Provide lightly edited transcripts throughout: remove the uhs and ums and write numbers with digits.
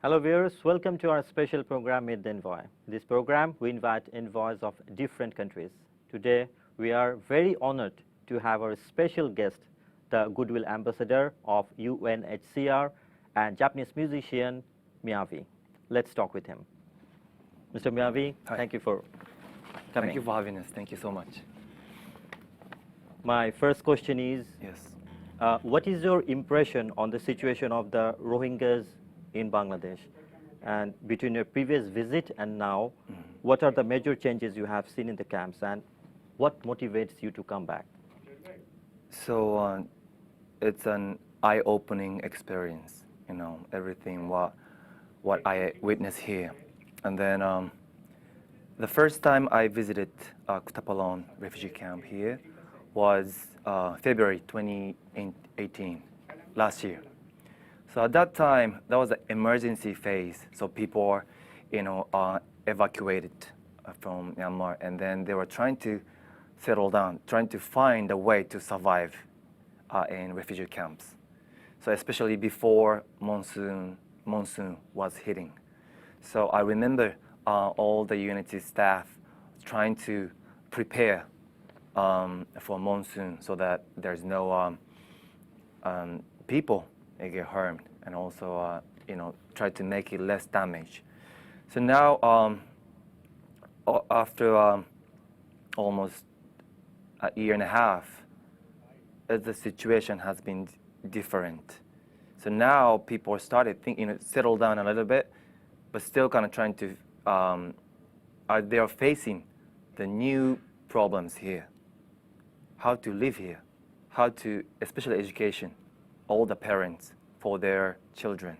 Hello viewers, welcome to our special program Meet the Envoy. In this program, we invite envoys of different countries. Today, we are very honored to have our special guest, the Goodwill Ambassador of UNHCR and Japanese musician Miyavi. Let's talk with him. Mr. Miyavi, Hi. thank you for coming. Thank you for having us. Thank you so much. My first question is, Yes. what is your impression on the situation of the Rohingyas in Bangladesh? And between your previous visit and now, what are the major changes you have seen in the camps, and what motivates you to come back? So it's an eye-opening experience, you know, everything what I witnessed here. And then the first time I visited Kutapalon refugee camp here was February 2018, last year. So at that time, that was an emergency phase. So people were, you know, evacuated from Myanmar, and then they were trying to settle down, trying to find a way to survive in refugee camps. So especially before monsoon was hitting. So I remember all the UNHCR staff trying to prepare for monsoon so that there's no people get harmed, and also you know, try to make it less damage. So now after almost a year and a half, the situation has been different. So now people started thinking, you know, settle down a little bit, but still kind of trying to, they are facing the new problems here. How to live here, how to, especially education, all the parents for their children.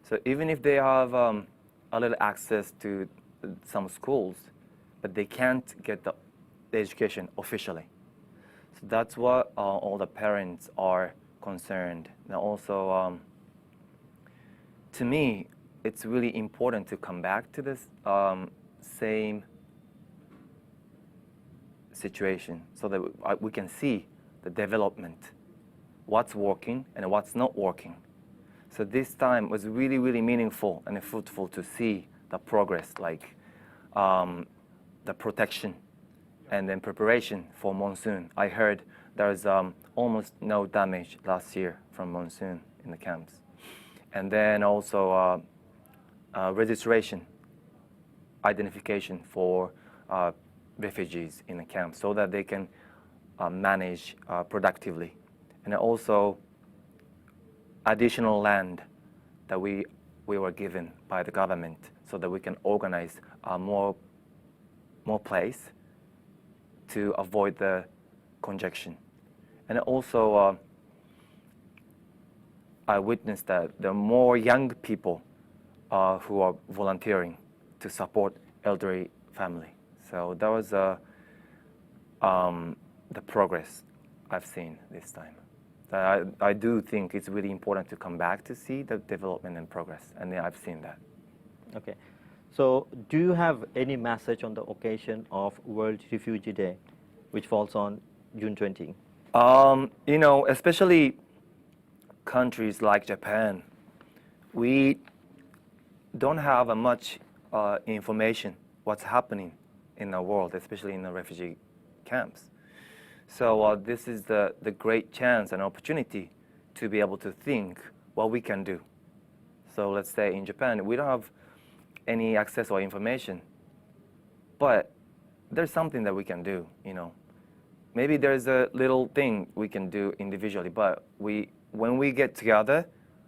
So even if they have a little access to some schools, but they can't get the education officially. So that's what all the parents are concerned. And also, to me, it's really important to come back to this same situation so that we can see the development, what's working and what's not working. So this time was really, really meaningful and fruitful to see the progress, like the protection and then preparation for monsoon. I heard there's almost no damage last year from monsoon in the camps. And then also registration, identification for refugees in the camp so that they can manage productively. And also additional land that we were given by the government so that we can organize more place to avoid the congestion. And also I witnessed that there are more young people who are volunteering to support elderly family. So that was the progress I've seen this time. I do think it's really important to come back to see the development and progress, and I've seen that. Okay. So do you have any message on the occasion of World Refugee Day, which falls on June 20? You know, especially countries like Japan, we don't have much information what's happening in the world, especially in the refugee camps. So this is the great chance and opportunity to be able to think what we can do. So let's say in Japan, we don't have any access or information, but there's something that we can do, you know. Maybe there's a little thing we can do individually, but when we get together,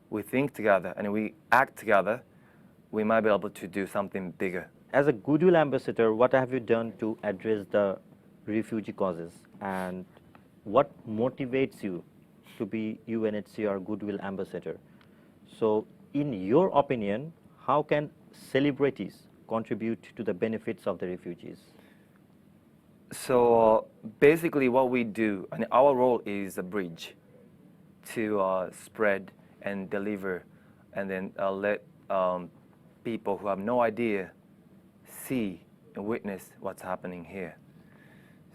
we think together, and we act together, we might be able to do something bigger. As a Goodwill Ambassador, what have you done to address the refugee causes, and what motivates you to be UNHCR Goodwill Ambassador? So in your opinion, how can celebrities contribute to the benefits of the refugees? So basically what we do, and our role is a bridge to spread and deliver, and then let people who have no idea see and witness what's happening here.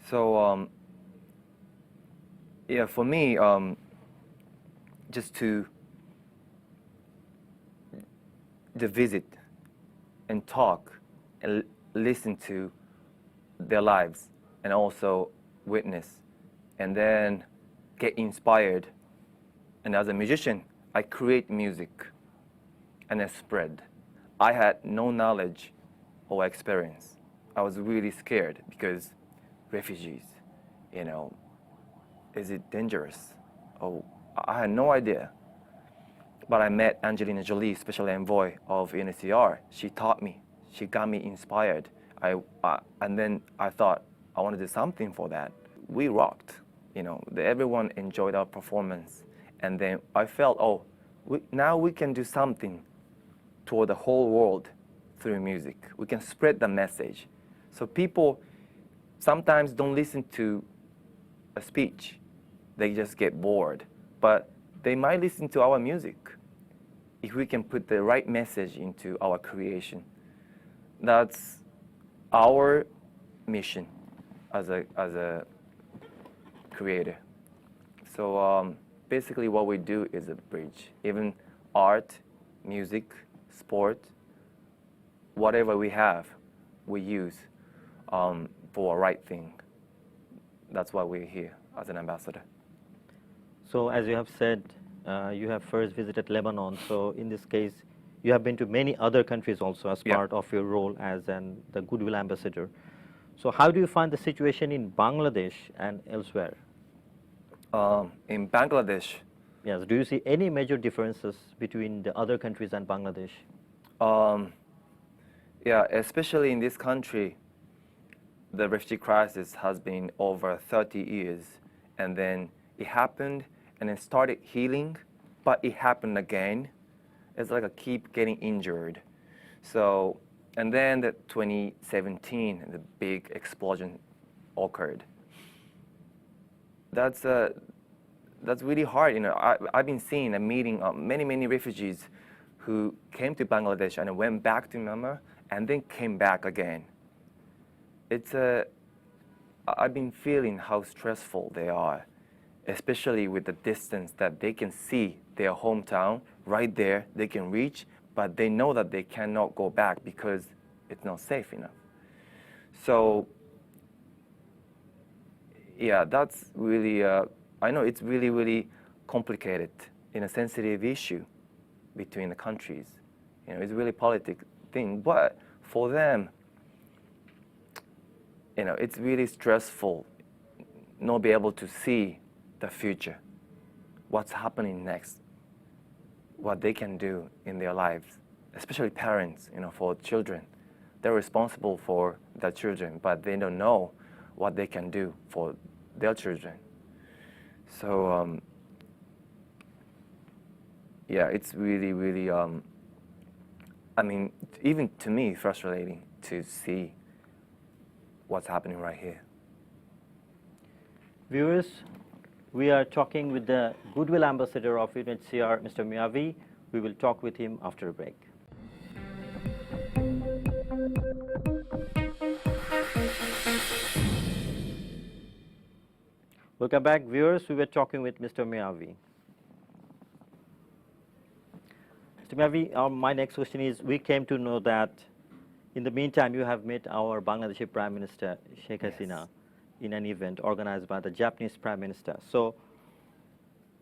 So Yeah, for me, just to visit and talk and listen to their lives and also witness and then get inspired. And as a musician, I create music and I spread. I had no knowledge or experience. I was really scared because refugees, you know, is it dangerous? Oh, I had no idea. But I met Angelina Jolie, special envoy of UNHCR. She taught me. She got me inspired. And then I thought I want to do something for that. We rocked. You know, everyone enjoyed our performance. And then I felt, oh, now we can do something toward the whole world through music. We can spread the message. So people sometimes don't listen to a speech. They just get bored. But they might listen to our music if we can put the right message into our creation. That's our mission as a creator. So basically what we do is a bridge. Even art, music, sport, whatever we have, we use for a right thing. That's why we're here as an ambassador. So as you have said, you have first visited Lebanon. So in this case, you have been to many other countries also as part of your role as the Goodwill ambassador. So how do you find the situation in Bangladesh and elsewhere? In Bangladesh, Yes. Do you see any major differences between the other countries and Bangladesh? yeah, especially in this country, the refugee crisis has been over 30 years, and then it happened, and it started healing, but it happened again. It's like I keep getting injured. So, and then the 2017, the big explosion occurred. That's really hard. You know, I've been seeing a meeting of many refugees who came to Bangladesh and went back to Myanmar and then came back again. I've been feeling how stressful they are, especially with the distance that they can see their hometown right there, they can reach, but they know that they cannot go back because it's not safe enough. So, yeah, that's really, I know it's really complicated in a sensitive issue between the countries. You know, it's really politic thing, but for them, you know, it's really stressful not be able to see the future, what's happening next, what they can do in their lives, especially parents, you know, for children. They're responsible for their children, but they don't know what they can do for their children. So, yeah, it's really, I mean, even to me, frustrating to see what's happening right here. Viewers, we are talking with the Goodwill Ambassador of UNHCR, Mr. Miyavi. We will talk with him after a break. Welcome back, viewers. We were talking with Mr. Miyavi. Mr. Miyavi, my next question is, we came to know that in the meantime, you have met our Bangladeshi Prime Minister, Sheikh Hasina, in an event organized by the Japanese Prime Minister. So,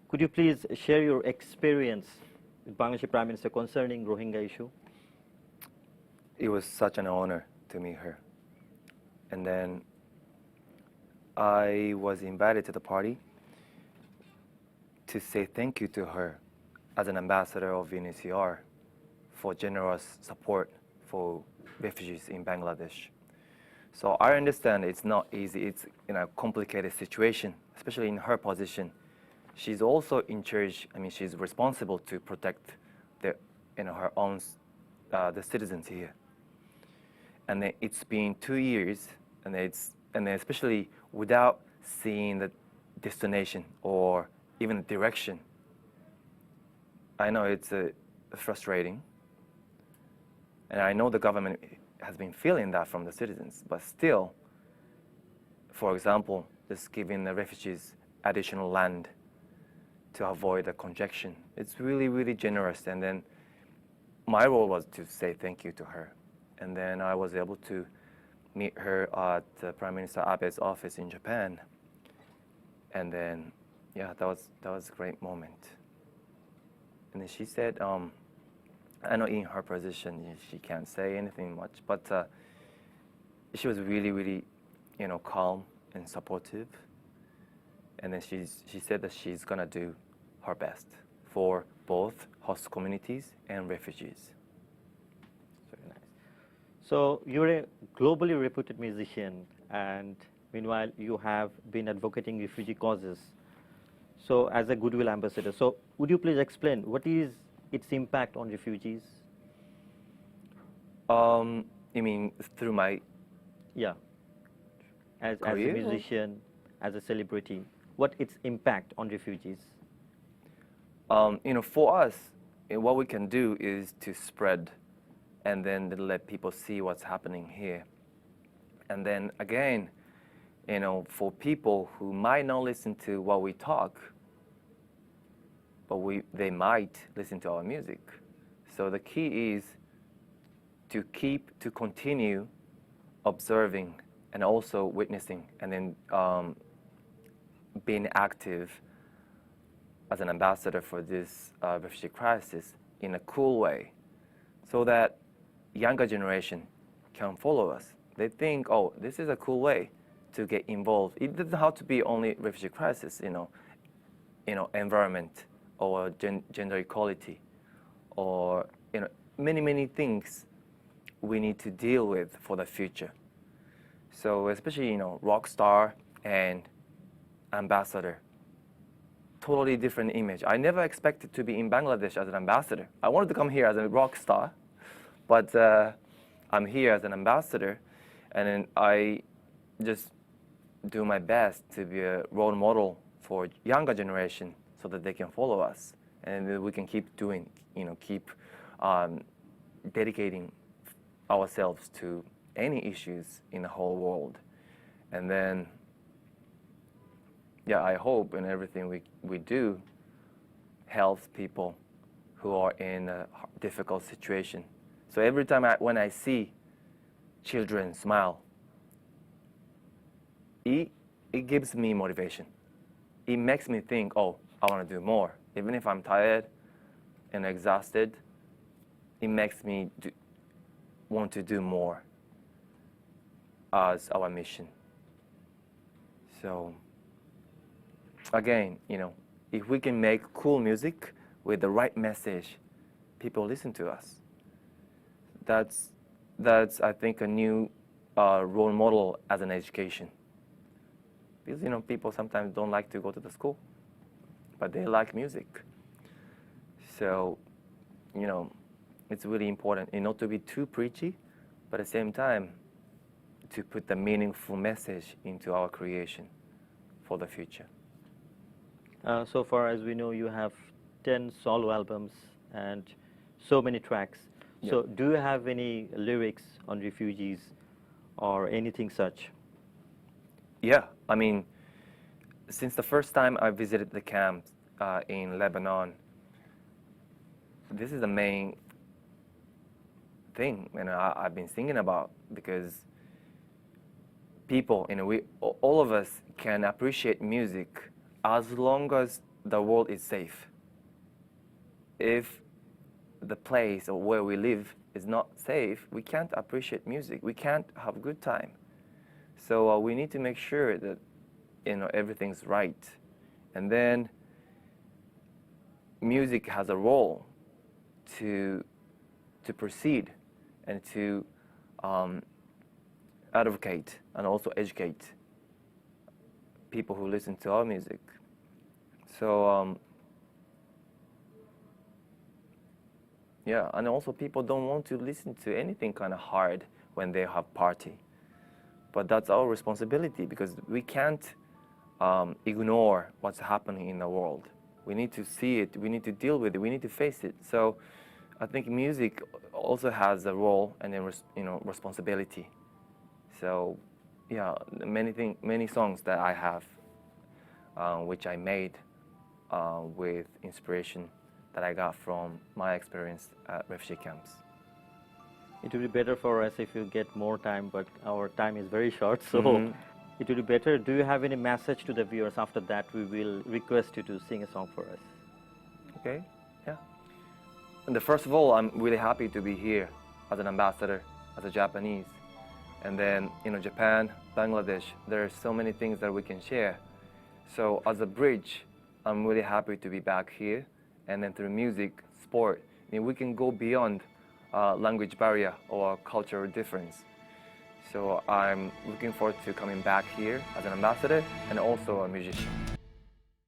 could you please share your experience with Bangladeshi Prime Minister concerning Rohingya issue? It was such an honor to meet her. And then I was invited to the party to say thank you to her as an ambassador of UNHCR for generous support for refugees in Bangladesh. So I understand it's not easy. It's in a complicated situation, especially in her position. She's also in charge. I mean, she's responsible to protect her own the citizens here. And then it's been 2 years, and then especially without seeing the destination or even the direction. I know it's frustrating, and I know the government has been feeling that from the citizens, but still, for example, just giving the refugees additional land to avoid the congestion. It's really, really generous. And then my role was to say thank you to her. And then I was able to meet her at Prime Minister Abe's office in Japan. And then, yeah, that was a great moment. And then she said, I know in her position she can't say anything much, but she was really, really, calm and supportive. And then she said that she's gonna do her best for both host communities and refugees. Very nice. So you're a globally reputed musician, and meanwhile you have been advocating refugee causes. So as a Goodwill ambassador, so would you please explain what is its impact on refugees? You mean through my Yeah. As a career? musician, as a celebrity, what its impact on refugees? For us, what we can do is to spread and then let people see what's happening here. And then again, for people who might not listen to what we talk, but they might listen to our music. So the key is to continue observing and also witnessing, and then being active as an ambassador for this refugee crisis in a cool way, so that younger generation can follow us. They think, oh, this is a cool way to get involved. It doesn't have to be only refugee crisis, environment or gender equality, or many things we need to deal with for the future. So especially rock star and ambassador, totally different image. I never expected to be in Bangladesh as an ambassador. I wanted to come here as a rock star, but I'm here as an ambassador, and then I just do my best to be a role model for younger generation so that they can follow us, and we can keep doing, keep dedicating ourselves to any issues in the whole world. And then, yeah, I hope in everything we do helps people who are in a difficult situation. So every time when I see children smile, it gives me motivation. It makes me think, oh, I want to do more. Even if I'm tired and exhausted, it makes me want to do more as our mission. So again, if we can make cool music with the right message, people listen to us. That's I think a new role model as an education. Because people sometimes don't like to go to the school, but they like music. So it's really important not to be too preachy, but at the same time to put the meaningful message into our creation for the future. So far as we know, you have 10 solo albums and so many tracks. Yeah. So do you have any lyrics on refugees or anything such? Yeah, I mean, since the first time I visited the camps in Lebanon, this is the main thing I've been thinking about, because people, all of us can appreciate music as long as the world is safe. If the place or where we live is not safe, we can't appreciate music. We can't have a good time. So we need to make sure that everything's right. And then music has a role to proceed and to advocate and also educate people who listen to our music. So yeah, and also people don't want to listen to anything kind of hard when they have party. But that's our responsibility, because we can't ignore what's happening in the world. We need to see it, we need to deal with it, we need to face it. So I think music also has a role and a responsibility. So yeah, many songs that I have which I made with inspiration that I got from my experience at refugee camps. It would be better for us if you get more time, but our time is very short, so Mhm. it would be better. Do you have any message to the viewers? After that, we will request you to sing a song for us. Okay, yeah. And first of all, I'm really happy to be here as an ambassador, as a Japanese. And then, Japan, Bangladesh, there are so many things that we can share. So as a bridge, I'm really happy to be back here. And then through music, sport, we can go beyond language barrier or cultural difference. So I'm looking forward to coming back here as an ambassador and also a musician.